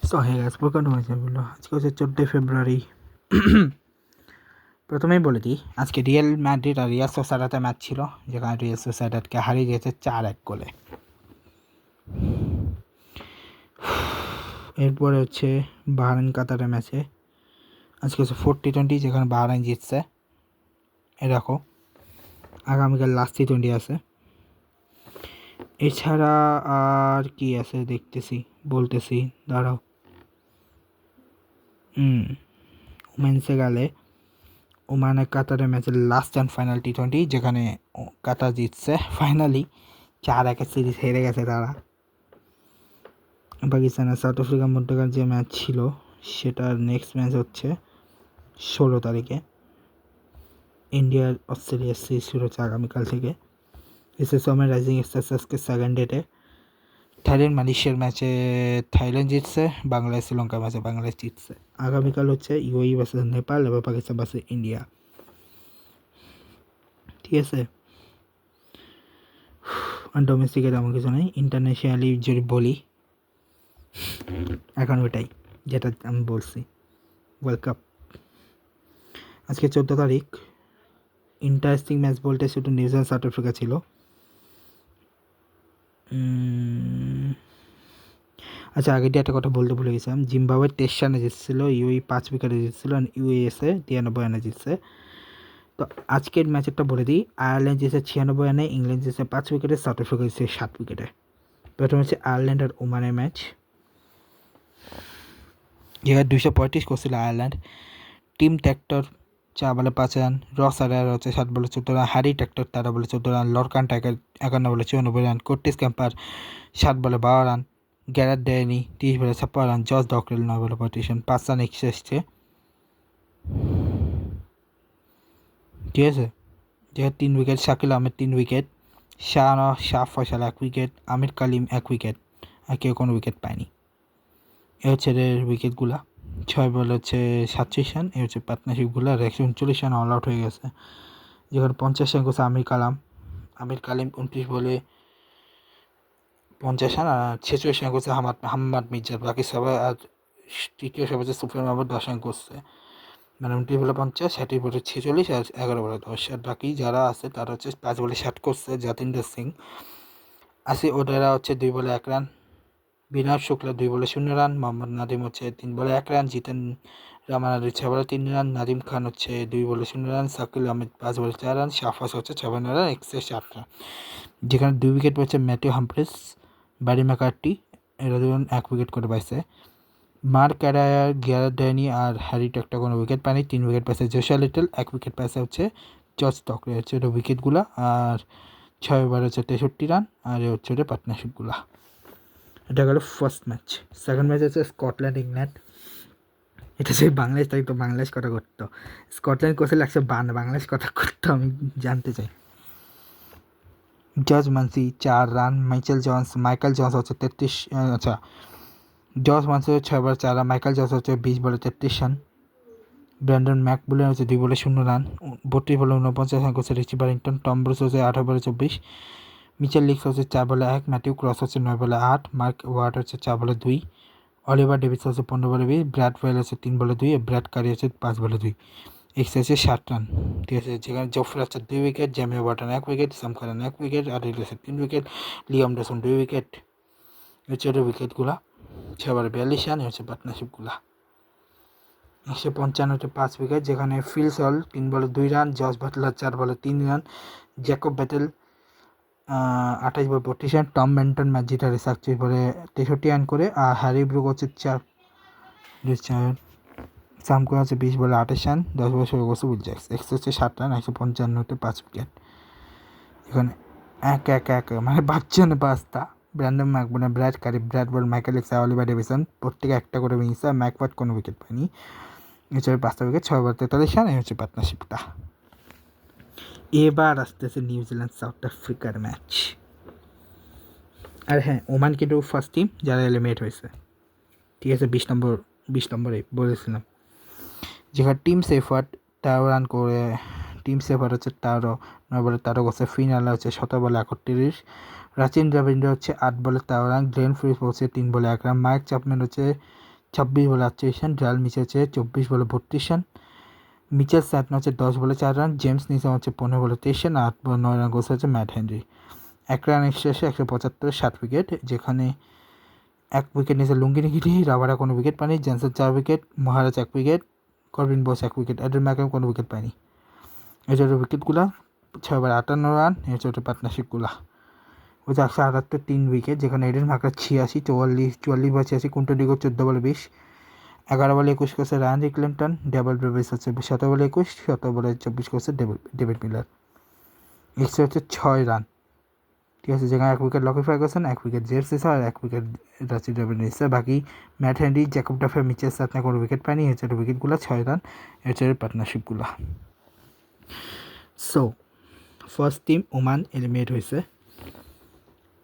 So hey guys welcome to my channel. আজকে হচ্ছে 14 February. প্রথমেই বলে দিই, আজকে রিয়াল ম্যাড্রিড আর রিয়াল সোসাইডাতে ম্যাচ ছিল, যেখানে রিয়াল সোসাইডাদকে হারিয়ে দিয়েছে 4-1 গোলে। এরপরে হচ্ছে বাহরাইন কাতারের ম্যাচে আজকে হচ্ছে 4T20, যেখানে বাহরাইন জিতছে। এ দেখো আগামীকাল লাস্ট T20 আছে। এছাড়া আর কি আছে দেখতেছি, বলতেছি, দাঁড়াও। ওমেন্সে গেলে ওমানে কাতারের ম্যাচের লাস্ট অ্যান্ড ফাইনাল T20, যেখানে কাতার জিতছে ফাইনালি। 4-1 সিরিজ হেরে গেছে তারা। পাকিস্তান আর সাউথ আফ্রিকার মধ্যকার যে ম্যাচ ছিল, সেটার নেক্সট ম্যাচ হচ্ছে 16 তারিখে। ইন্ডিয়ার অস্ট্রেলিয়ার সিরিজ শুরু হচ্ছে আগামীকাল থেকে। এসএসএমের রাইজিং স্টার্স আজকে সেকেন্ড ডেটে। থাইল্যান্ড মালয়েশিয়ার ম্যাচে থাইল্যান্ড জিতছে, বাংলাদেশ শ্রীলঙ্কার ম্যাচে বাংলাদেশ জিতছে। আগামীকাল হচ্ছে ইউএই ভার্সেস নেপাল এবং পাকিস্তান ভার্সেস ইন্ডিয়া। ঠিক আছে, আর ডোমেস্টিকে তেমন কিছু নেই। ইন্টারন্যাশনালি যদি বলি, এখন ওইটাই যেটা আমি বলছি, ওয়ার্ল্ড কাপ। আজকে 14 তারিখ। ইন্টারেস্টিং ম্যাচ বলতে শুধু নিউজিল্যান্ড সাউথ আফ্রিকা ছিল। আচ্ছা, আগে দিয়ে একটা কথা বলতে ভুলে গেছিলাম। জিম্বাবুয়ে 23 রানে জিতছিল, ইউএই 5 উইকেটে জিতছিল, ইউএসএ 93 রানে জিতছে। তো আজকের ম্যাচেরটা বলে দিই, আয়ারল্যান্ড জিতছে 96 রানে, ইংল্যান্ড জিতছে 5 উইকেটে, সাউথ আফ্রিকা জিতছে 7 উইকেটে। প্রথম হচ্ছে আয়ারল্যান্ড আর ওমানের ম্যাচ, যেখানে 235 করছিল আয়ারল্যান্ড। টিম ট্র্যাক্টর 4 বলে 5 রান, রস আরার হচ্ছে 7 বলে 14 রান, হ্যারি ট্র্যাক্টর 13 বলে 14 রান, লরকান টাইগার 51 বলে 94 রান, কর্টিস ক্যাম্পার 7 বলে 12 রান, গ্যারেথ ডেনি 30 বলে 56 রান, জস ডকরেল 9 বলে 35 রান, 5 রান এসছে। ঠিক আছে, যেখানে 3 wicket, Shakeel Ahmed 3 wicket, Shah Faisal 1 wicket, Aamir Kaleem 1 wicket, আর কেউ কোনো উইকেট পায়নি। এ হচ্ছে এদের উইকেটগুলা। 6 বল হচ্ছে 37 রান। এ হচ্ছে পার্টনারশিপগুলো, আর 139 রান অল আউট হয়ে গেছে। যেখানে 50 রান করছে আমির কালিম 29 বলে 50 রান, আর 46 রান করছে হাম্মাদ মির্জা। বাকি সবাই, আর তৃতীয় সবাই হচ্ছে সুফিয়ান মাহমুদ 10 রান করছে। মানে 29 বলে 50, 60 বলে 46, আর 11 বলে 10। আর বাকি যারা আছে তারা হচ্ছে 5 বলে 60 করছে। জাতিন্দর সিং ওদেরা হচ্ছে 2 বলে 1 রান, বিনয় শুক্লা 2 বলে 0 রান, মোহাম্মদ নাদিম হচ্ছে 3 বলে 1 রান, জিতেন রামানাদি 6 বলে 3 রান, নাদিম খান হচ্ছে 2 বলে 0 রান, শাকিল আহমেদ 5 বলে 4 রান, শাফাস হচ্ছে 56 রান, এক্সেস 8 রান। যেখানে 2 উইকেট পেয়েছে ম্যাথিউ হামফ্রিস, ব্যারি ম্যাকার্টি, এরা দুজন 1 উইকেট করে পাইছে। মার্ক ক্যারায়ার, গ্যারেথ ডেনি আর হ্যারি ট্র্যাক্টর কোনো উইকেট পায়নি। 3 উইকেট পাইছে জোশিয়া লিটল, 1 উইকেট পাইছে হচ্ছে জর্জ ডকরে। হচ্ছে ওটা উইকেটগুলা। আর 6 ওভার হচ্ছে 63 রান, আর হচ্ছে ওটা পার্টনারশিপগুলা। এটা গেল ফার্স্ট ম্যাচ। সেকেন্ড ম্যাচ হচ্ছে স্কটল্যান্ড ইংল্যান্ড। এটা সেই বাংলাদেশ থাকতো, বাংলাদেশ কথা করতো। স্কটল্যান্ড কোচে লাগছে বাংলাদেশ কথা করতো, আমি জানতে চাই। জর্জ মানসি 4 রান, মাইকেল জন্স হচ্ছে 33, আচ্ছা, জর্জ মানসি 6 বলে 4 রান, মাইকেল জন্স হচ্ছে 20 বলে 33 রান, ব্র্যান্ডন ম্যাকবুলেন হচ্ছে 2 বলে 0 রান, 32 বলে 49 রান করছে রিচি ব্যারিংটন, টম ব্রুস হচ্ছে 18 বলে 24, মিচেল লিক্স হচ্ছে 4 বলে 1, ম্যাথিউ ক্রস হচ্ছে 9 বলে 8, মার্ক ওয়ার্ড হচ্ছে 4 বলে 2, অলিভার ডেভিস হচ্ছে 15 বলে 20, ব্র্যাড ওয়েল হচ্ছে 3 বলে 2, ব্র্যাড কারি হচ্ছে 5 বলে 2, এক্স হচ্ছে 7 রান। ঠিক আছে, যেখানে জফরে হচ্ছে 2 উইকেট, জ্যামিও বার্টন 1 উইকেট, সাম খারান 1 উইকেট, আর হচ্ছে 3 উইকেট, লিয়াম ডসন 2 উইকেট। হচ্ছে ওটা উইকেটগুলা। 6 বলে 42 রান হচ্ছে পার্টনারশিপগুলা। 155 হচ্ছে 5 উইকেট, যেখানে ফিল সল 3 বলে 2 রান, জস বাটলার 4 বলে 3 রান, জ্যাকব ব্যাটেল 28 বলে 32 রান, টম বেন্টন ম্যাচ জিতারে 37 বলে 63 রান করে, আর হ্যারি ব্রুক হচ্ছে 4, সাম করে হচ্ছে 20 বলে 28 রান, 10 বলে 16 করছে উইল জ্যাক্স। এক্স হচ্ছে 7 রান, 155 হতে 5 উইকেট। এখানে 1-1-1 মানে 5 জনে 5টা। Brandon McMullen, Brad Currie, Brad Wheal, Michael লিক্স, অলিভার ডেভিসন প্রত্যেকে একটা করে উইংস, আর ম্যাকওয়ার্ড কোনো উইকেট পায়নি। এছাড়া 5টা উইকেট, 6 ওভার 43 রান। এই হচ্ছে পার্টনারশিপটা। এবার আসতেছে নিউজিল্যান্ড সাউথ আফ্রিকার ম্যাচ। আর হ্যাঁ, ওমান কিন্তু ফার্স্ট টিম যারা এলিমিনেট হয়েছে। ঠিক আছে, 20 নম্বরে বলেছিলাম। যেখানে টিম সেফার্ট 13 রান করে, টিম সেফার্ট হচ্ছে 9 বলে 13 করছে, ফিনালে হচ্ছে 17 বলে 31, রাচিন রবীন্দ্র হচ্ছে 8 বলে 13 রান, গ্লেন ফ্রিস হচ্ছে 3 বলে 1 রান, মাইক চ্যাপম্যান হচ্ছে 26 বলে 48 রান, ডায়াল মিচেল হচ্ছে 24 বলে 32 রান, মিচেল স্যাটন হচ্ছে 10 বলে 4 রান, জেমস নিসাম হচ্ছে 15 বলে 23 রান, 8 বলে 9 রান করছে হচ্ছে ম্যাট হেনরি। 1 রান এক্সট্রা এসে 175 7 উইকেট, যেখানে 1 উইকেট নিয়েছে লুঙ্গিনি গিরি, রাবারা কোনো উইকেট পায়নি, Jansen 4 wicket, Maharaj 1 wicket, Corbin Bosch 1 wicket, Aiden Markram কোনো উইকেট পায়নি। এটা হচ্ছে উইকেটগুলা, 6 বার 58 রান, এটা হচ্ছে পার্টনারশিপগুলা। ওই যে 178 3 উইকেট, যেখানে এডেন মার্কার 86, 44 বা 86, কুন্টডিগো 14 বলে 20, 11 বলে 21 করছে রায়ান রিকলেন্টন, ডেভিড ব্রেভিস হচ্ছে 17 বলে 21, 17 বলে 24 করছে ডেভিড মিলার। এক্সট্রা হচ্ছে 6 রান, ঠিক আছে, যেখানে 1 উইকেট লকি ফার্গুসন, 1 উইকেট জেফ সিসা আর 1 উইকেট রাচিড রবিনসন। বাকি Matt Henry, Jacob Duffy, Mitchell Santner কোনো উইকেট পায়নি। হচ্ছে উইকেটগুলো 6 রান, হচ্ছে পার্টনারশিপগুলো। So first team Oman eliminate হয়েছে,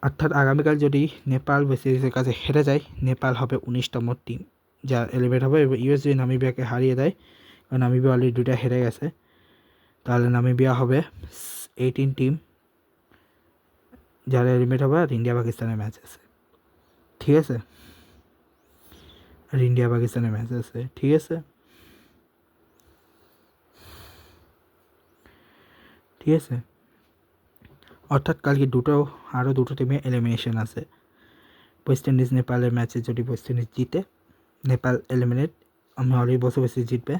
অর্থাৎ আগামীকাল যদি নেপাল ওয়েস্ট ইন্ডিজের কাছে হেরে যায়, নেপাল হবে 19তম টিম যা এলিমিনেট হবে। এবং ইউএস যদি নামিবিয়াকে হারিয়ে দেয়, কারণ নামিবিয়া অলরেডি 2টা হেরে গেছে, তাহলে নামিবিয়া হবে 18 টিম যারা এলিমিনেট হবে। আর ইন্ডিয়া পাকিস্তানের ম্যাচ আছে, ঠিক আছে, আর ইন্ডিয়া পাকিস্তানের ম্যাচ আছে, ঠিক আছে, ঠিক আছে। অর্থাৎ কালকে আরও দুটো টিমে এলিমিনেশন আছে। ওয়েস্ট ইন্ডিজ নেপালের ম্যাচে যদি ওয়েস্ট ইন্ডিজ জিতে, নেপাল এলিমিনেট, আমি অলরেডি বসে জিতবে।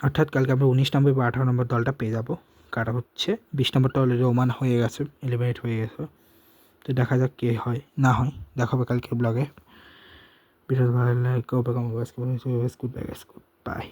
অর্থাৎ কালকে আমরা 19 নম্বর বা 18 নম্বর দলটা পেয়ে যাবো, কারা হচ্ছে 20 নম্বরটা অলরেডি ওমান হয়ে গেছে, এলিমিনেট হয়ে গেছে। তো দেখা যাক কে হয় না হয়, দেখা হবে কালকে ব্লগে। ভিডিও ভালো লাগলে কমেন্ট করবেন, বাই।